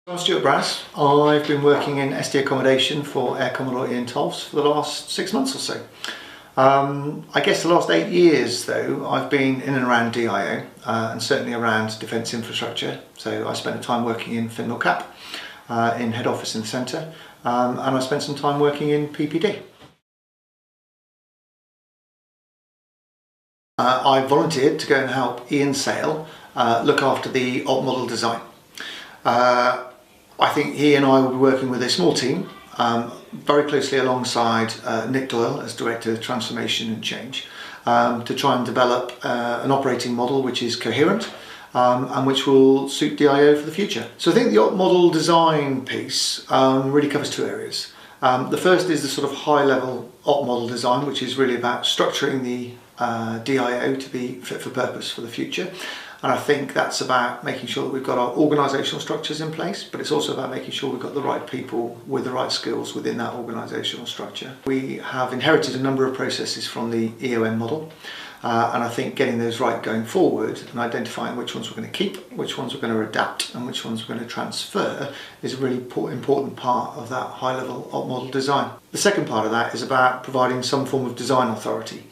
I'm Stuart. I've been working in SD accommodation for Air Commodore Ian Tolfs for the last 6 months or so. I guess the last 8 years though, I've been in and around DIO and certainly around defence infrastructure. So I spent time working in Finmil Cap, in head office in the centre, and I spent some time working in PPD. I volunteered to go and help Ian Sale look after the alt model design. I think he and I will be working with a small team, very closely alongside Nick Doyle as Director of Transformation and Change, to try and develop an operating model which is coherent and which will suit DIO for the future. So I think the alt model design piece really covers two areas. The first is the sort of high level alt model design, which is really about structuring the DIO to be fit for purpose for the future. And I think that's about making sure that we've got our organisational structures in place, but it's also about making sure we've got the right people with the right skills within that organisational structure. We have inherited a number of processes from the EOM model, and I think getting those right going forward and identifying which ones we're going to keep, which ones we're going to adapt and which ones we're going to transfer is a really important part of that high level alt model design. The second part of that is about providing some form of design authority.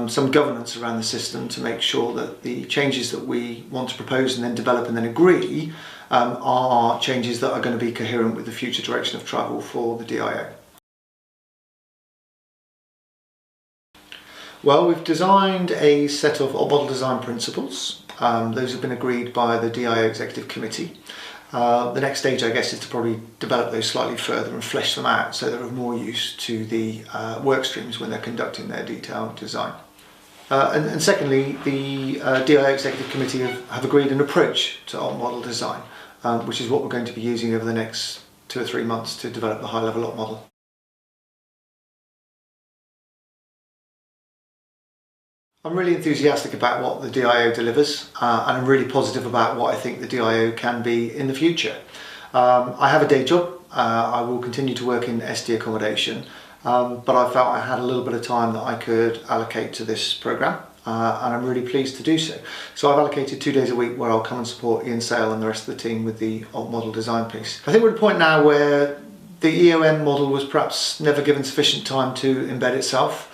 Some governance around the system to make sure that the changes that we want to propose and then develop and then agree are changes that are going to be coherent with the future direction of travel for the DIO. Well, we've designed a set of alt model design principles. Those have been agreed by the DIO Executive Committee. The next stage, I guess, is to probably develop those slightly further and flesh them out so they're of more use to the work streams when they're conducting their detailed design. And secondly, the DIO Executive Committee have agreed an approach to alt model design, which is what we're going to be using over the next 2 or 3 months to develop the high level alt model. I'm really enthusiastic about what the DIO delivers, and I'm really positive about what I think the DIO can be in the future. I have a day job. I will continue to work in SD accommodation, but I felt I had a little bit of time that I could allocate to this programme, and I'm really pleased to do so. So I've allocated 2 days a week where I'll come and support Ian Sale and the rest of the team with the alt model design piece. I think we're at a point now where the EOM model was perhaps never given sufficient time to embed itself.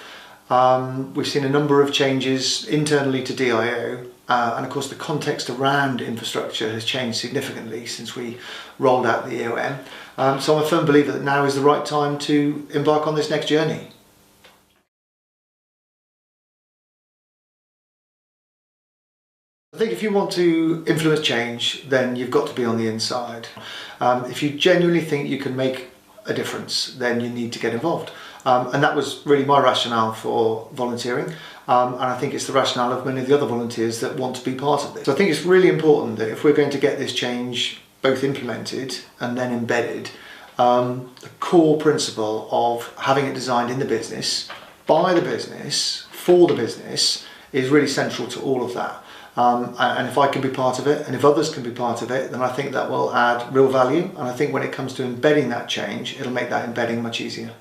We've seen a number of changes internally to DIO, and of course the context around infrastructure has changed significantly since we rolled out the EOM. So I'm a firm believer that now is the right time to embark on this next journey. I think if you want to influence change, then you've got to be on the inside. If you genuinely think you can make a difference, then you need to get involved. And that was really my rationale for volunteering, and I think it's the rationale of many of the other volunteers that want to be part of this. So I think it's really important that if we're going to get this change both implemented and then embedded, the core principle of having it designed in the business, by the business, for the business, is really central to all of that. And if I can be part of it, and if others can be part of it, then I think that will add real value. And I think when it comes to embedding that change, it'll make that embedding much easier.